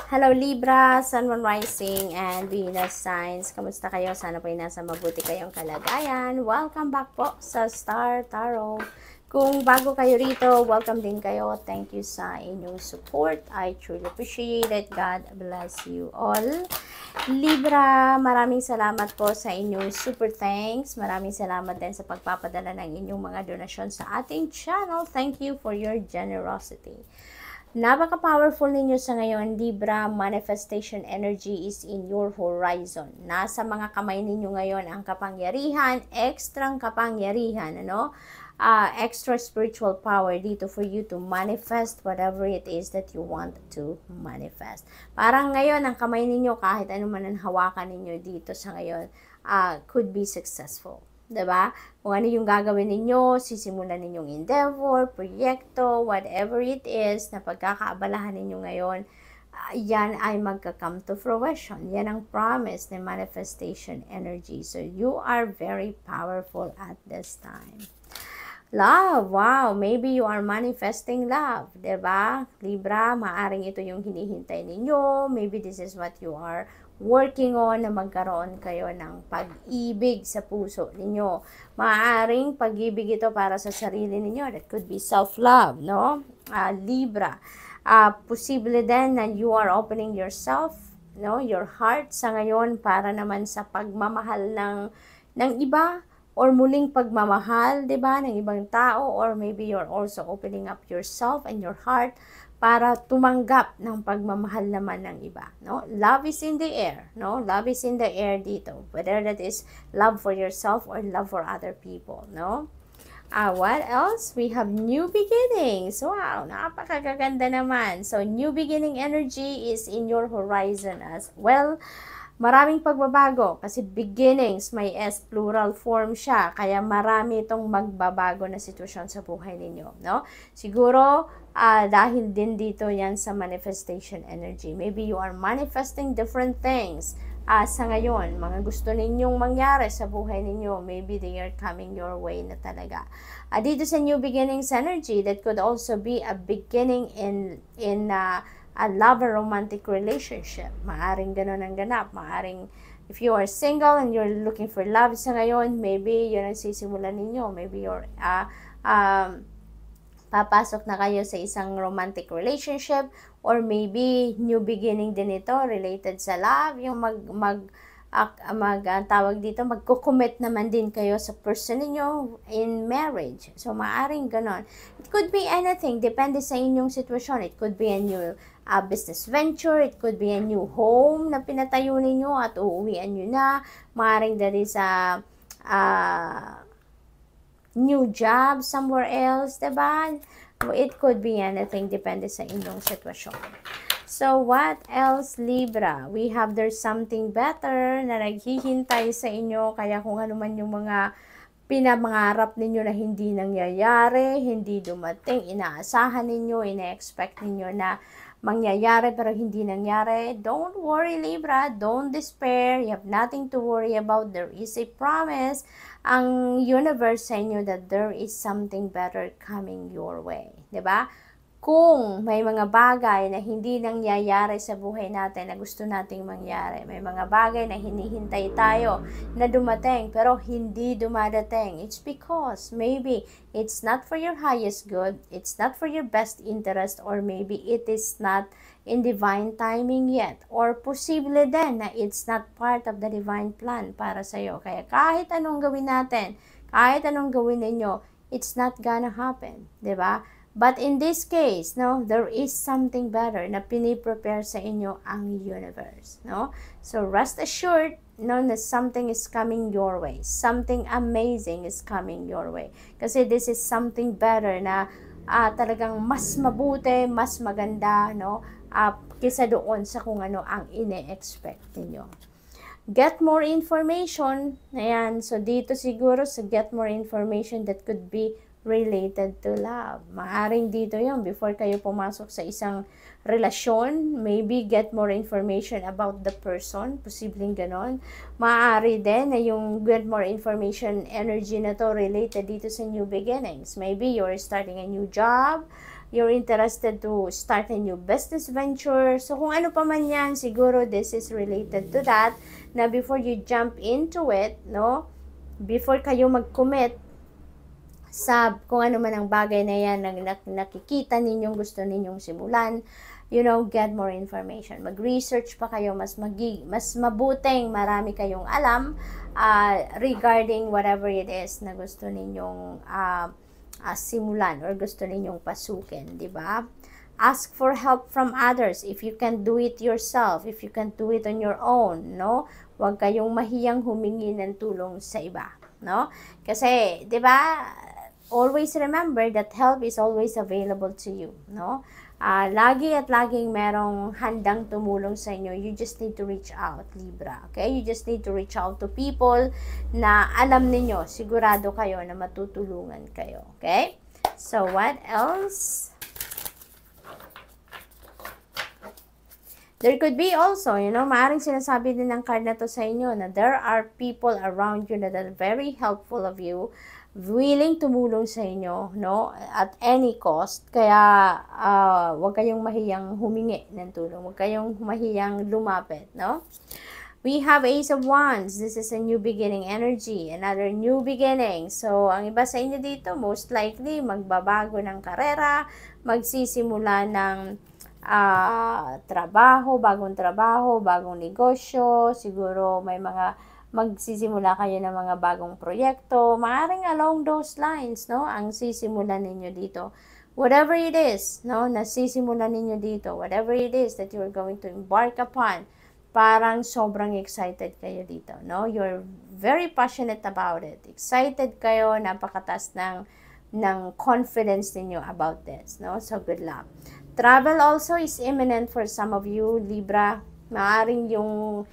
Hello Libra, Sun, Moon, Rising, and Venus signs. Kamusta kayo? Sana po ay nasa mabuti kayong kalagayan. Welcome back po sa Star Tarot. Kung bago kayo rito, welcome din kayo. Thank you sa inyong support. I truly appreciate it. God bless you all. Libra, maraming salamat po sa inyong super thanks. Maraming salamat din sa pagpapadala ng inyong mga donasyon sa ating channel. Thank you for your generosity. Napaka-powerful ninyo sa ngayon, Libra. Manifestation energy is in your horizon. Nasa mga kamay ninyo ngayon ang kapangyarihan, extrang kapangyarihan, extra spiritual power dito for you to manifest whatever it is that you want to manifest. Parang ngayon, ang kamay ninyo, kahit ano man ang hawakan ninyo dito sa ngayon, could be successful. Diba? Kung ano yung gagawin ninyo, sisimulan ninyong endeavor, proyekto, whatever it is na pagkakaabalahan ninyo ngayon, yan ay magka-come to fruition. Yan ang promise ng manifestation energy. So, you are very powerful at this time. Love, wow, maybe you are manifesting love, diba? Libra, maaring ito yung hinihintay ninyo. Maybe this is what you are working on, na magkaroon kayo ng pag-ibig sa puso ninyo. Maaaring pag-ibig ito para sa sarili ninyo. That could be self-love, no? Libra. Posible din na you are opening yourself, no? Your heart sa ngayon para naman sa pagmamahal ng iba, or muling pagmamahal, diba, ng ibang tao, or maybe you're also opening up yourself and your heart para tumanggap ng pagmamahal naman ng iba, no? Love is in the air, no? Love is in the air dito, whether that is love for yourself or love for other people, no? What else? We have new beginnings. Wow, napakaganda naman. So, new beginning energy is in your horizon as well. Maraming pagbabago kasi beginnings, may S plural form siya, kaya marami itong magbabago na sitwasyon sa buhay ninyo, no? Siguro dahil din dito yan sa manifestation energy. Maybe you are manifesting different things sa ngayon, mga gusto ninyong mangyari sa buhay ninyo, maybe they are coming your way na talaga. Dito sa new beginnings energy, that could also be a beginning in a love or romantic relationship. Maaring ganun ang ganap. Maaring, if you are single and you're looking for love sa ngayon, maybe yun ang sisimulan ninyo. Maybe you're, papasok na kayo sa isang romantic relationship, or maybe new beginning din ito related sa love, yung tawag dito, magko-commit naman din kayo sa person niyo in marriage. So, maaring ganon. It could be anything, depende sa inyong sitwasyon. It could be a new business venture, it could be a new home na pinatayo ninyo at uuwian nyo na. Maaring that is a new job somewhere else, diba? It could be anything, depende sa inyong sitwasyon. So, what else, Libra? We have there's something better na naghihintay sa inyo, kaya kung ano man yung mga pinamangarap ninyo na hindi nangyayari, hindi dumating, inaasahan ninyo, ina-expect ninyo na mangyayari pero hindi nangyari, don't worry, Libra, don't despair, you have nothing to worry about. There is a promise ang universe sa inyo that there is something better coming your way, diba? Kung may mga bagay na hindi nangyayari sa buhay natin na gusto nating mangyari, may mga bagay na hinihintay tayo na dumating pero hindi dumadating, it's because maybe it's not for your highest good, it's not for your best interest, or maybe it is not in divine timing yet, or posible din na it's not part of the divine plan para sa'yo. Kaya kahit anong gawin natin, kahit anong gawin ninyo, it's not gonna happen, diba? But in this case, no, there is something better na piniprepare sa inyo ang universe, no? So rest assured, no, na something is coming your way. Something amazing is coming your way. Kasi this is something better na talagang mas mabuti, mas maganda, no? Kisa doon sa kung ano ang ine-expect niyo. Get more information. Ayan, so dito siguro sa get more information, that could be related to love. Maaring dito yon before kayo pumasok sa isang relasyon, maybe get more information about the person, posibleng ganon. Maaari din na yung get more information energy na to related dito sa new beginnings. Maybe you're starting a new job, you're interested to start a new business venture. So, kung ano pa man yan, siguro this is related to that, na before you jump into it, no, before kayo mag-commit sa kung ano man ang bagay na yan na nakikita ninyong gusto ninyong simulan, you know, get more information. Mag-research pa kayo, mas mabuting marami kayong alam regarding whatever it is na gusto ninyong simulan or gusto ninyong pasukin, di ba? Ask for help from others if you can do it yourself, if you can do it on your own, no? Huwag kayong mahiyang humingi ng tulong sa iba, no? Kasi, di ba, always remember that help is always available to you, no? Lagi at laging merong handang tumulong sa inyo. You just need to reach out, Libra. Okay? You just need to reach out to people na alam ninyo, sigurado kayo na matutulungan kayo. Okay? So, what else? There could be also, you know, maaaring sinasabi din ng card na to sa inyo na there are people around you that are very helpful of you, willing tumulong sa inyo, no, at any cost. Kaya, huwag kayong mahiyang humingi ng tulong. Huwag kayong mahiyang lumapit, no? We have Ace of Wands. This is a new beginning energy. Another new beginning. So, ang iba sa inyo dito, most likely, magbabago ng karera, magsisimula ng bagong trabaho, bagong negosyo, siguro may mga magsisimula kayo ng mga bagong proyekto, maaaring along those lines, no, ang sisimulan ninyo dito. Whatever it is, no, nasisimulan ninyo dito, whatever it is that you're going to embark upon, parang sobrang excited kayo dito, no? You're very passionate about it. Excited kayo, napakataas ng confidence ninyo about this, no? So, good luck. Travel also is imminent for some of you, Libra. Maaaring yung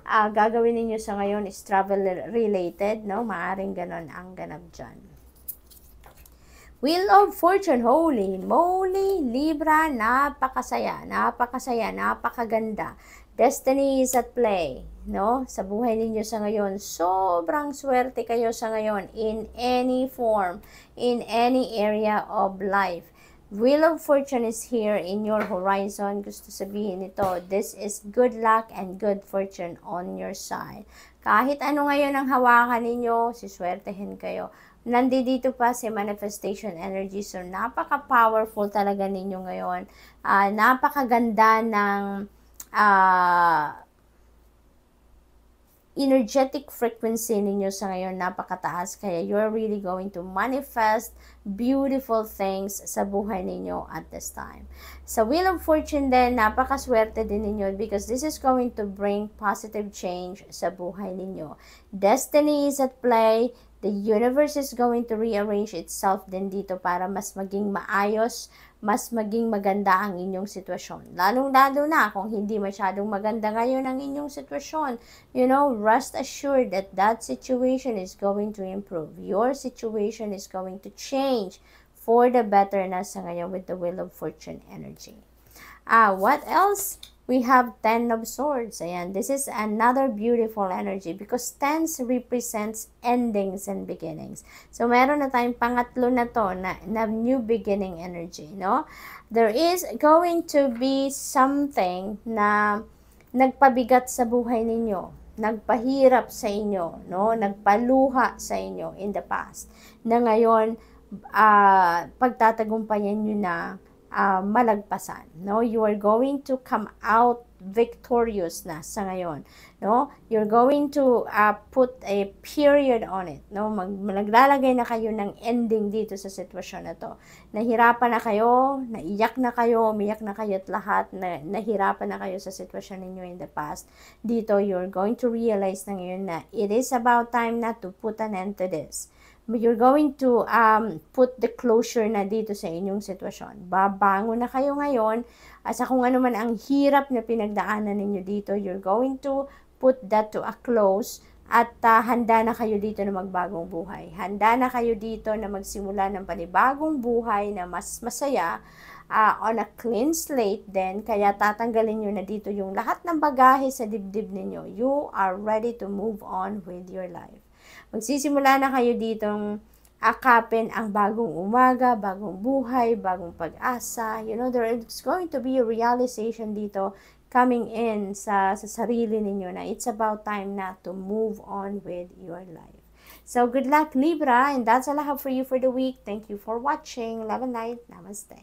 gagawin ninyo sa ngayon is travel related, no? Maaring ganon ang ganap dyan. Wheel of Fortune, holy moly, Libra, napakasaya, napakaganda. Destiny is at play, no? Sa buhay ninyo sa ngayon, sobrang swerte kayo sa ngayon in any form, in any area of life. Wheel of Fortune is here in your horizon. Gusto sabihin nito, this is good luck and good fortune on your side. Kahit ano ngayon ang hawakan ninyo, siswertehin kayo. Nandito pa si manifestation energy. So, napaka-powerful talaga ninyo ngayon. Napakaganda ng energetic frequency ninyo sa ngayon, napakataas. Kaya you're really going to manifest beautiful things sa buhay ninyo at this time. Sa Wheel of Fortune din, napakaswerte din ninyo because this is going to bring positive change sa buhay ninyo. Destiny is at play. The universe is going to rearrange itself din dito para mas maging maayos, mas maging maganda ang inyong sitwasyon. Lalong-lalo na kung hindi masyadong maganda ngayon ang inyong sitwasyon. You know, rest assured that that situation is going to improve. Your situation is going to change for the better na sa ngayon with the Wheel of Fortune energy. What else? We have 10 of Swords. Ayan, this is another beautiful energy because 10 represents endings and beginnings. So, meron na tayong pangatlo na to na new beginning energy, no? There is going to be something na nagpabigat sa buhay ninyo, nagpahirap sa inyo, no? Nagpaluha sa inyo in the past, na ngayon, pagtatagumpayan nyo na malagpasan, no? You are going to come out victorious na sa ngayon, no? You're going to put a period on it, no? Maglalagay na kayo ng ending dito sa sitwasyon na to. Nahirapan na kayo, naiyak na kayo, umiyak na kayo at lahat, nahirapan na kayo sa sitwasyon ninyo in the past. Dito, you're going to realize na ngayon na it is about time na to put an end to this. You're going to put the closure na dito sa inyong sitwasyon. Babangon na kayo ngayon sa kung ano man ang hirap na pinagdaanan ninyo dito. You're going to put that to a close at handa na kayo dito na magbagong buhay. Handa na kayo dito na magsimula ng panibagong buhay na mas masaya on a clean slate then. Kaya tatanggalin nyo na dito yung lahat ng bagahe sa dibdib ninyo. You are ready to move on with your life. Magsisimula na kayo ditong akapin ang bagong umaga, bagong buhay, bagong pag-asa. You know, there is going to be a realization dito coming in sa sarili ninyo na it's about time na to move on with your life. So, good luck, Libra, and that's all I have for you for the week. Thank you for watching. Love and light. Namaste.